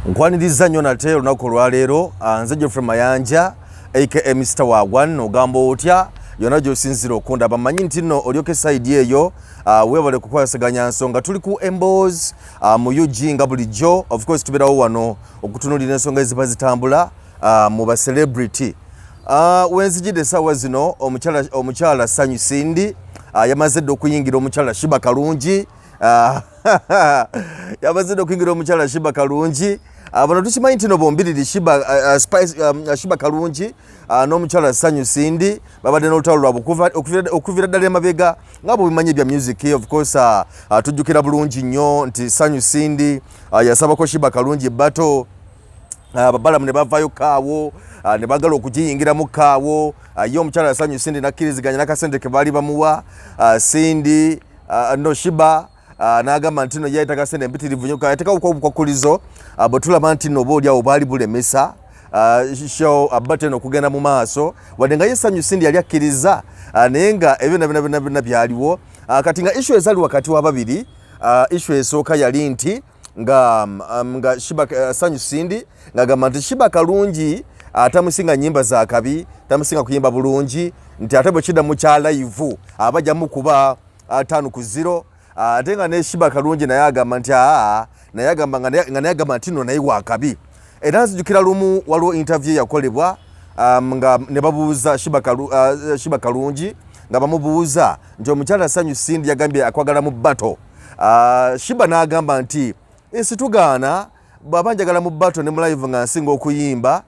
Nkwaniriza nnyo nate olunaku olwaleero nze Geoffrey Mayanja aka Mr. Wagwan ogamba otya yonna gy'osinzira okundaba mmanyi nti nno olyoke sayidi eyo weebale kukwasaganya nsonga tuli ku emboozi mu UG nga bulijjo of course tubeerawo wano okutunuulira ensonga eziba zitambula mu ba celebrity wenzijidde essaawa zino omukyala Sanyu Sindi yamaze dde okuyingira omukyala Sheebah Kalungi yamaze dde okuyingira omukyala Sheebah Kalungi bano tukimanyi nti no bombiriri Sheebah Kalungi n'omukyala Sanyu Sindi babadde n'olutalo lwabwe okuvira ddala emabega nga bwe bimanyi bya music of course tujjukira bulungi nnyo nti Sanyu Sindi yasabako Sheebah Kalungi bato babalamu ne bavaayo kaawo ne bagala okugiyingiramu kaawo ye omukyala Sanyu Sindi nakkiriziganya n'akasente ke baali bamuwa Sindi no Sheebah n'agamba nti no yayita kasente empitirivu nnyo yateekawo obukwakulizo bwe tulaba nti no obaolyawo baali bulemesa show abate no kugenda mu maaso wadde nga ye Sanyu Sindi yali akkiriza naye nga ebyo byonna byaliwo kati nga issue ezali wakati w'ababiri issue esooka yali nti nga Sanyu Sindi ng'agamba nti Sheebah Kalungi tamusinga nnyimba za kabi tamusinga kuyimba bulungi nti ate bwe kidda mu kya live abajjamu kuba 5-0 ate nga ne Sheebah Kalungi naye agamba nti naye agamba nti no naye wakabi era nzijukira lumu waliwo interview yakolebwa nga ne babuuza Sheebah Kalungi nga bamubuuza nti omukyala Sanyu Sindi yagambye akwagala mu bato Sheebah n'agamba nti situgaana bw'aba njagala mu bato ne mu live nga nsinga okuyimba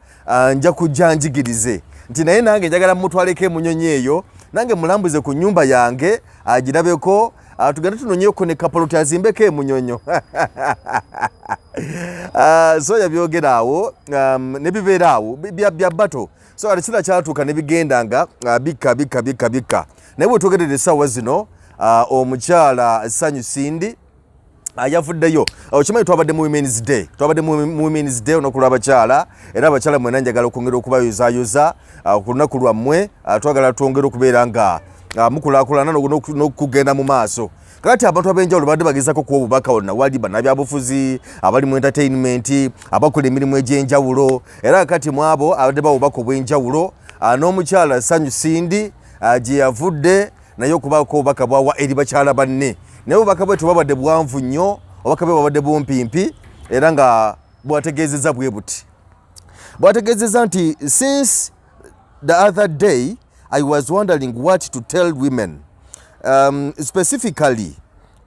nja kujja njigirize nti naye nange njagala mutwaleko emunyonyi eyo nange mulambuze ku nnyumba yange agirabeko tugende tunonyeko ne kapoloti azimbeko emunyonyo so yabyogera awo ne bibeera awo bya bato so ate kira kyatuuka ne bigenda nga bikka naye bwe twogerera essaawa zino omukyala Sanyu Sindi yavuddeyo okimanyi twabadde mu Women's Day olunaku lw'abakyala era abakyala mwena njagala okwongera okubayozaayoza ku lunaku lwammwe twagala twongere okubeera nga mukulaakulana n'okugenda mu maaso kakati abantu ab'enjawulo badde bagezako kuwa obubaka wonna wali bannabyabufuzi abali mu entertainment abakola emirimu egy'enjawulo era kakati mu abo abadde bawa obubaka obw'enjawulo n'omukyala Sanyu Sindi gye yavudde naye okubaako obubaka bwawa eri bakyala banne naye obubaka bwe tubabadde bwanvu nnyo obubaka bwe bwabadde bumpimpi era nga bwategeezezza bwe buti bwategeezezza nti since the other day I was wondering what to tell women specifically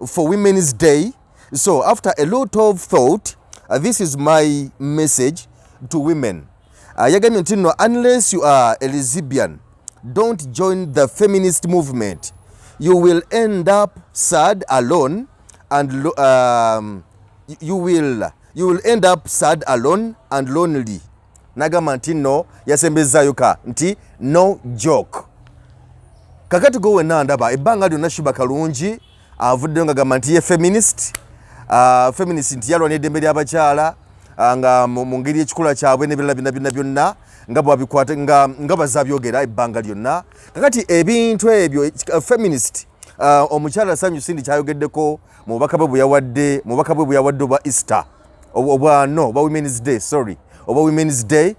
for Women's Day. So after a lot of thought, this is my message to women. Yagambye nti no, unless you are a lesbian, don't join the feminist movement. You will end up sad alone and you will end up sad alone and lonely. Nagamba nti no yasembezaayo ka nti no joke. Kakati go wenna ndaba ebbanga lyonna Sheebah Kalungi avuddeyo ng'agamba nti ye feminist nti yalwana eddembe ly'abakyala nga mu ngeri y'ekikula kyabwe n'ebirala byonna nga bwabikwata nga bazabyogera ebbanga lyonna. Kakati ebintu ebyo feminist omukyala Sanyu Sindi kyayogeddeko mu bubaka bwe bwe yawadde obwa Easter oba Women's Day oba Women's Day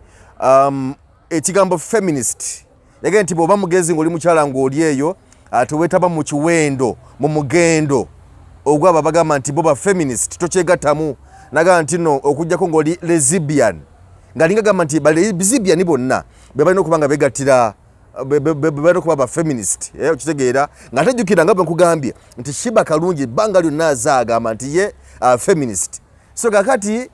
ekigambo feminist yagenda nti bw'oba mugezi ng'oli mukyala ng'oli eyo teweetaba mu kiwendo mu mugendo ogwabo bagamba nti bo ba feminist tokyegattamu nagamba nti no okuggyako ng'oli lesbian ng'alinga gamba nti lesbian bonna be balina okuba nga begattira be balina okuba ba feminist okitegeera nga tejjukira nga bwe nkugambye nti Sheebah Kalungi ebbanga lyonna azaagamba nti ye feminist so kakati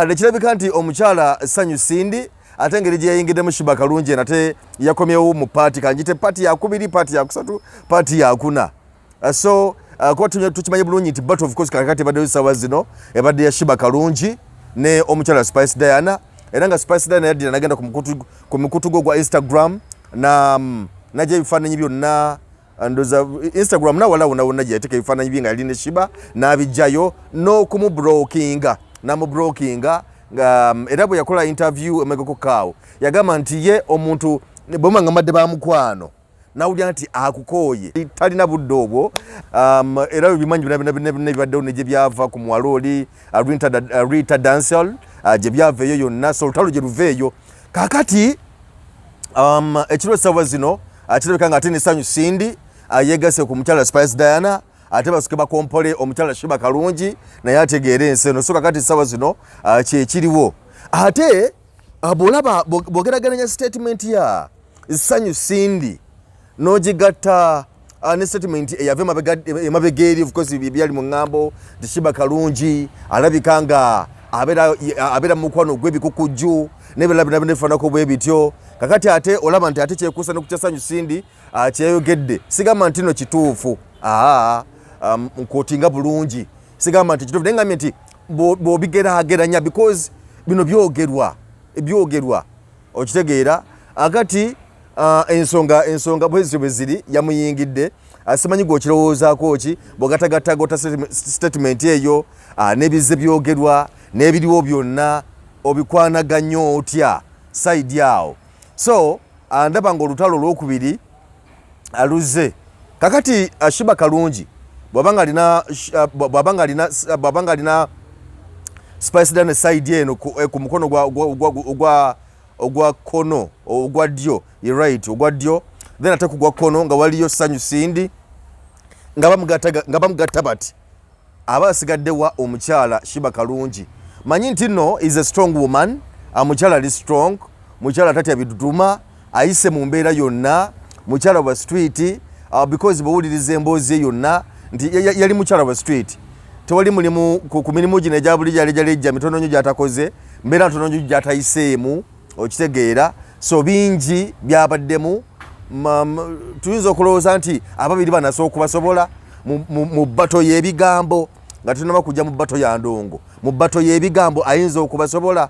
nekirabika nti omukyala Sanyu Sindi ate engeri gye yayingiddemu Sheebah Kalungi nate yakomyewo mu paati kanjite paati yakubiri paati yakusatu paati yakuna so kuba tukimanyi bulungi nti but of course kakati ebaddeyo essaawa zino ebadde ya Sheebah Kalungi ne omukyala Spice Diana era nga Spice Diana yaddira nagenda ku mukutu gwo gwa Instagram najja ebifaananyi byonna ndoza Instagram nawalawona gye yateeka ebifaananyi bye nga yali ne Sheebah n'abijjayo n'okumubrokinga era bwe yakola interview emegeko kaawo yagamba nti ye omuntu bwemangamadde ba mukwano nawulira nti akukooye talina budde obwo era bimanyi bibaddewo ne gye byava ku muwala oli Rita Dancehall gye byava eyo yonna so olutalo gye luva eyo kakati ekiro essaawa zino kirabika nga ate n'essanyu Sindi yeegase ku mukyala Spice Diana ate basuke bakompole omukyala Sheebah kalungi naye ategeera ensi eno so kakati essaawa zino kyekiriwo ate bw'olaba bw'ogerageranya statement ya essanyu Sindi n'ogigatta ne statement eyava emabega eri of course byali mu ŋŋambo nti Sheebah kalungi alabika nga abeera mu mukwano gw'ebikukujju n'ebirala bifaanako bwe bityo kakati ate olaba nti ate kyekuusa ne ku kya ssanyu Sindi kyeyogedde sigamba nti no kituufu nkootinga bulungi sigamba nti kituufu naye ngambye nti bw'obigeraageranya because bino byogerwa okitegeera akati ensonga bwe ziri yamuyingidde simanyi gw'okirowoozaako ki bw'ogatagattagota statement eyo n'ebizze byogerwa n'ebiriwo byonna obikwanaganya otya side awo so ndaba nga olutalo olwokubiri aluze kakati Sheebah kalungi bw'abanga alina Spice Diana side eno ku mukono ogwa kono ogwa ddyo right ogwa ddyo then ate ku gwa kono nga waliyo ssanyu Sindi nga bamugatta bati aba asigaddewa omukyala Sheebah kalungi manyi nti no is a strong woman mukyala ali strong mukyala tatya biduduma ayise mu mbeera yonna mukyala wa street because bawuliriza emboozi yonna nti yali mukyala wa street tewali mulimu ku mirimu gino egya buli jalejja mitono nnyo gy'atakoze mbeera ntono nnyo gy'atayiseemu okitegeera so bingi byabaddemu tuyinza okulowooza nti ababiri banasooka okubasobola mu bbato y'ebigambo nga tunaba kujja mu bbato ya ndongo mu bbato y'ebigambo ayinza okubasobola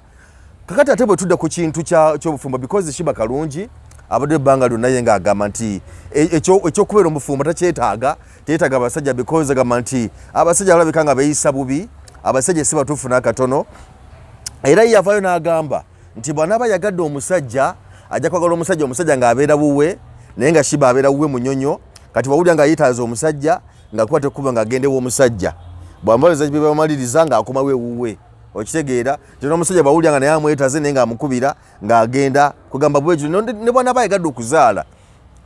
kakati ate bwe tudda ku kintu ky'obufumbo because Sheebah kalungi abadde ebbanga lyonna ye ng'agamba nti ekyokubeera omufumbo tekyetaaga abasajja because agamba nti abasajja balabika nga beeyisa bubi abasajja si batuufu n'akatono era ye yavaayo n'agamba nti bw'anaaba yagadde omusajja ajja kwagala omusajja ng'abeera wuwe naye nga Sheebah abeera wuwe munyonyo kati bawulira nga yeetaaza omusajja ng'akuba tekuba ng'agendewo omusajja bw'amaliriza bye bamaliriza ng'akomawo ewuwe okitegeera tino omusajja bawulira nga naye amwetaaze naye ng'amukubira ng'agenda kugamba bwekyo ne bw'anaaba yagadde okuzaala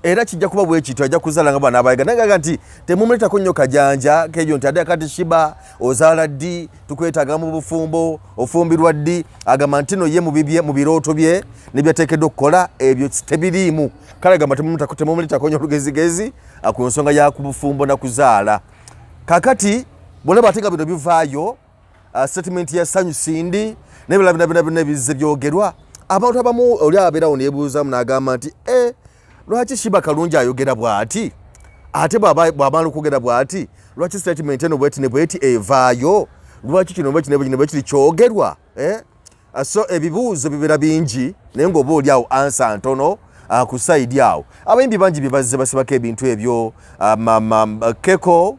era kijja kuba bwekityo ajja kuzaala nga bw'anaaba yagadde naye gaga nti temumuleetako nnyo kajanja kejo nti ate akati Sheebah ozaala ddi tukwetaaga mu bufumbo ofumbirwa ddi agamba nti no ye mu birooto bye ne byateekeddwa okukola ebyo tebiriimu kale agamba temumuleetako nnyo olugezigezi ku nsonga ya ku bufumbo na kuzaala kakati bw'olaba ate nga bino bivaayo statement ya ssanyu Sindi n'ebirala bizze byogerwa abantu abamu oli abeerawo neebuuzamu n'agamba nti lwaki Sheebah kalungi ayogera bw'ati ate bw'amala okwogera bw'ati lwaki statement eno bweti ne bweti evaayo lwaki kino bwekiri kyogerwa so ebibuuzo bibeera bingi naye ng'oba oli awo ansa ntono ku side awo abayimbi bangi bye basibako ebintu ebyo keko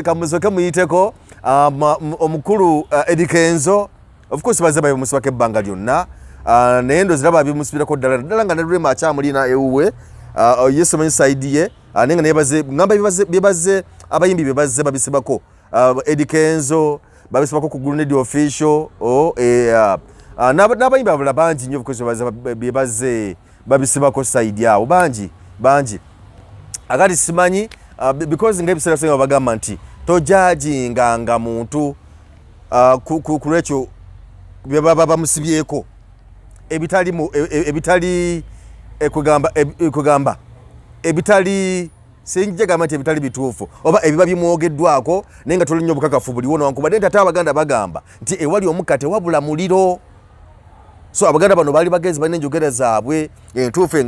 kamusoke muyiteko omukulu Edikenzo of course bazze bamusibako ebbanga lyonna naye ndoziraba bimusibirako ddala nga nerulema akyamulina ewuwe yesomanyi side ye naye nga ngamba byebazze abayimbi byebazze babisibako Edikenzo babisibako ku Gulunedi official n'abayimbi abula bangi nnyo byebazze babisibako side awo bangi akati simanyi because ng'ebiseera singa bagamba nti tojajinganga muntu ku lwekyo byebaba bamusibyeko ebitali sinjagamba nti ebitali bituufu oba ebiba bimwogeddwako naye nga tolinnya obukakafu buliwono wankubadde nti ate Abaganda bagamba nti ewali omukka tewabula muliro so Abaganda bano baali bagenzi balina enjogera zaabwe entuufu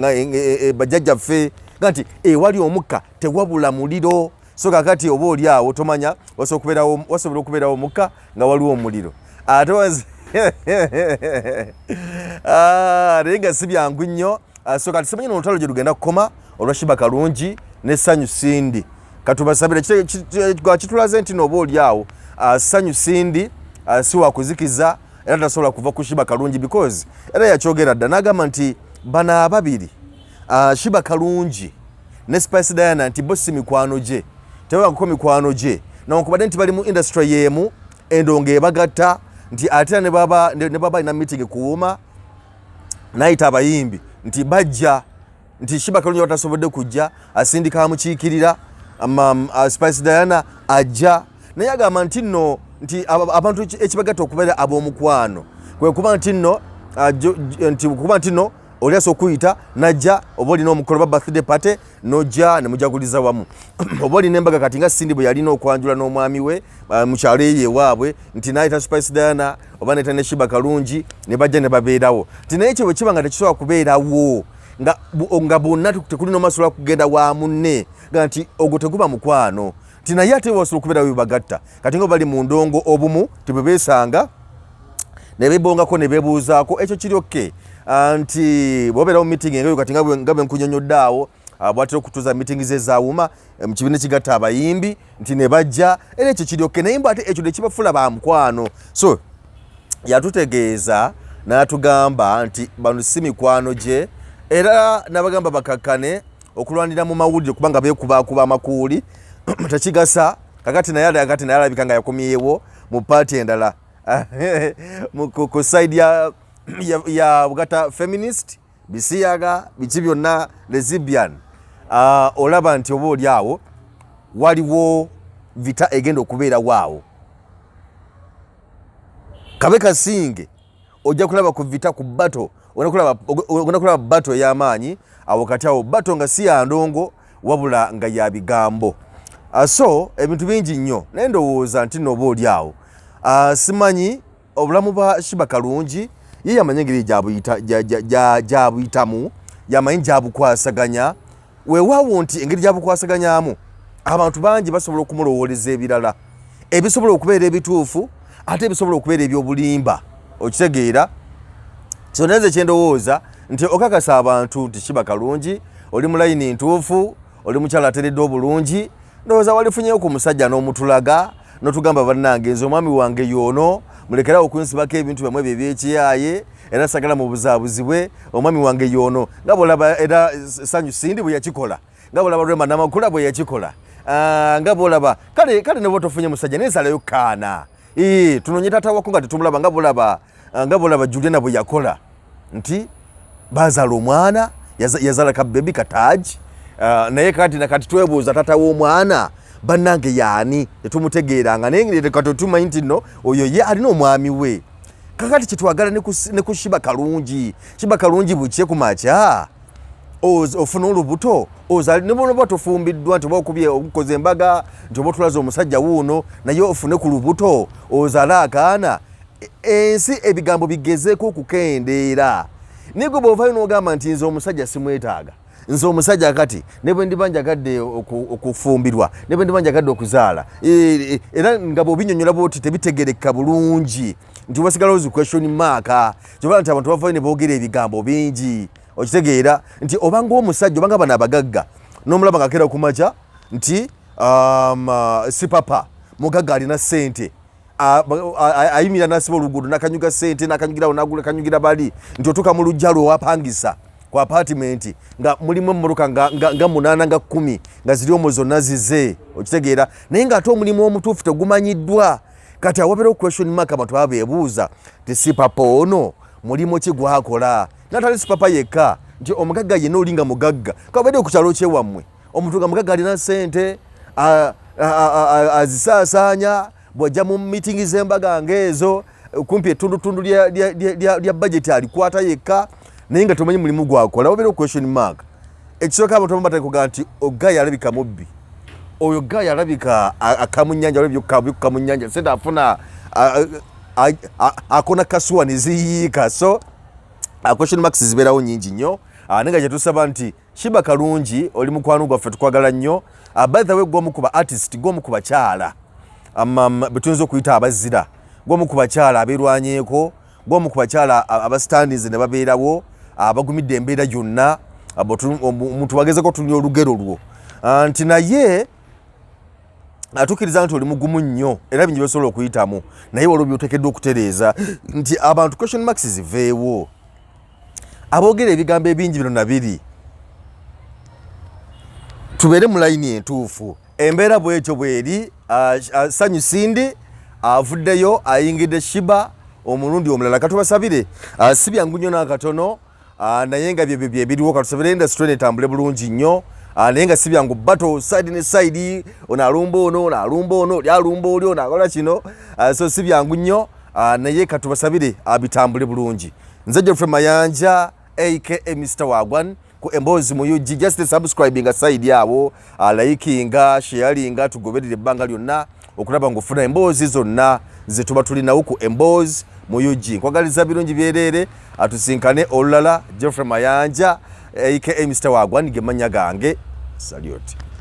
bajjajjaffe nga nti ewali omukka tewabula muliro so kakati oba oli awo tomanya wasobola okubeerawo omukka nga waliwo omuliro ate naye nga si byangu nnyo so kati simanyi n'olutalo gye lugenda kukoma olwa Sheebah kalungi ne ssanyu Sindi katubasabire kitulaze nti n'oba oli awo ssanyu Sindi si wakuzikiza era tasobola kuva ku Sheebah Kalungi because era yakyogera dda n'agamba nti bana ababiri Sheebah Kalungi ne Spice Diana nti bo si mikwano gye tebabako mikwano gye newankubadde nti bali mu industry y'emu endongo ebagatta nti ate ne baba ina meeting kuwuma nayita abayimbi nti bajja nti Sheebah Kalungi batasobodde kujja asindika amukiikirira Spice Diana ajja naye agamba nti nno nti abantu ekibagatta okubeera ab'omukwano kwe kuba nti nno oli aso okuyita najja oba olina omukolo birthday party nojja ne mujaguliza wamu oba olina embaga kati nga Cindy bwe yalina okwanjula n'omwami we mu kyalo ye ewaabwe nti nayita Spice Diana oba nayita ne Sheebah Kalungi ne bajja ne babeerawo nti naye ekyo bwe kiba nga tekisobola kubeerawo nga bonna tekuli n'omasobola kugenda wa munne nga nti ogwo teguba mukwano nti naye ate wasobola okubeerawo bibagatta kati nga bali mu ndongo obumu tebwe beesanga ne beebongako ne beebuuzaako ekyo kiri okke nti bobeerawo meeting engayo kati nga bwe nkunyonyodde awo bwatera okutuuza meeting ze zaawuma mu kibiina ekigatta abayimbi nti ne bajja era ekyo kiri okke naye mbu ate ekyo tekibafuula ba mukwano so yatutegeeza n'atugamba nti bano si mikwano gye era n'abagamba bakakkane okulwanira mu mawulire kubanga beekubakuba amakuuli tekigasa kakati naye alabika nga yakomyewo mu paati endala ku side ya bugata feminist bisiyaga biki byonna lesbian olaba nti oba oli awo waliwo vita egenda okubeerawo awo kabe kasinge ojja kulaba ku vita ku bato onakulaba bato ey'amaanyi awo kati awo bato nga si ya ndongo wabula nga ya bigambo so ebintu bingi nnyo naye ndowooza nti nooba oli awo simanyi obulamu bwa Sheebah Kalungi ye yamanya engeri gyabuyitamu yamanyi gyabukwasaganya weewaawo nti engeri gyabukwasaganyamu abantu bangi basobola okumulowooleza ebirala ebisobola okubeera ebituufu ate ebisobola okubeera ebyobulimba okitegeera kyonna nze kyendowooza nti okakasa abantu nti Sheebah Kalungi oli mu layini ntuufu oli mukyala ateredde obulungi ndowooza walifunyeyo ku musajja n'omutulaga n'otugamba bannange nze omwami wange yoono mulekerawo okunsibako ebintu bamwe bye byekiyaye era sagala mu buzaabuzibwe omwami wange yoono nga bwolaba era Sanyu Cindy bwe yakikola nga bwolaba Rwema Namakula bwe yakikola nga bwolaba kale ne bwe tofunye musajja neesalayo kaana tunonye taata wako nga tetumulaba nga bwolaba Juliana bwe yakola nti bazaala omwana yazaala ka bebi kataaji naye kati nakati twebuuza taata w'omwana bannange yaani tetumutegeeranga naye kati tumanyi nti nno oyo ye alina omwami we kakati kyetwagala ne ku Sheebah Kalungi Sheebah Kalungi bukye ku makya ofuna olubuto ne bonoba tofumbiddwa nti oba okukoza embaga nti oba otulaza omusajja wuuno naye ofune ku lubuto ozaale akaana ensi ebigambo bigezeeko okukendeera naye gwe bw'ovaayo n'ogamba nti nze omusajja simwetaaga nze omusajja kati ne bwe ndiba njagadde okufumbirwa ne bwe ndiba njagadde okuzaala era nga bw'obinnyonnyola bw'oti tebitegereka bulungi nti wasigala ozi question mark kyobala nti abantu bavaayo ne boogera ebigambo bingi okitegeera nti obanga omusajja obanga bano abagagga n'omulaba nga akeera ku makya nti si papa mugagga alina ssente ayimira n'asiba oluguudo n'akanyuga ssente n'akanyugirawo n'agula kanyugira bali nti otuuka mu lujja lwe wapangisa ku apartment nga mulimu emmotoka nga 8 nga 10 nga ziri omwo zonna zize okitegeera naye ng'ate omulimu omutuufu tegumanyiddwa kati awabeerawo question mark abantu baba beebuuza ti si papa ono mulimu ki gwakola natali si papa yekka nti omugagga yenna oli nga mugagga kabaddeo ku kyalo kyewammwe omuntu nga mugagga alina ssente azisaasaanya bw'ajja mu miitingi z'embaga ng'ezo kumpi ettundutundu lya budget alikwata yekka naye nga tomanyi mulimu gwakola wabeera question mark ekisooka abantu bamatekuga nti ogayi alabika mubbi oyo gayi alabika akamunyanja olabyokamunyanja sente afuna akona kasuwa neziyiika so question marks zibeerawo nyingi nnyo naye nga kyetusaba nti Sheebah Kalungi oli mukwano gwaffe tukwagala nnyo by the way gwomu ku ba artist gwomu ku bakyala betuyinza okuyita abazira gwomu ku bakyala abeerwanyeeko gwomu ku bakyala abastandings ne babeerawo abagumidde embeera gyonna omuntu bagezeko tulina olugero lwo nti naye atukiriza nti oli mugumu nnyo era bingi byosobola okuyitamu naye waliwo byoteekeddwa okutereeza nti abantu question marks ziveewo aboogera ebigambo ebingi bino nabiri tubeere mu layini entuufu embeera bwetyo bweri Sanyu Sindi avuddeyo ayingidde Sheebah omulundi omulala katubasabire si byangu nnyo n'akatono naye nga byebyo byebiriwo katusabire industry etambule bulungi nnyo naye nga si byangu battle side ne side ono alumba ono oli alumba oli ono akola kino so si byangu nnyo naye katubasabire abitambule bulungi nze Geoffrey Mayanja aka Mr. Wagwan ku emboozi mu UG just subscribing side yawo likinga sharinga tugoberere ebbanga lyonna okulaba ng'ofuna emboozi zonna ze tuba tulinawo ku emboozi mu UG nkwagaliza birungi byerere atusinkane olulala Geoffrey Mayanja aka Mr. Wagwan ge mannya gange salute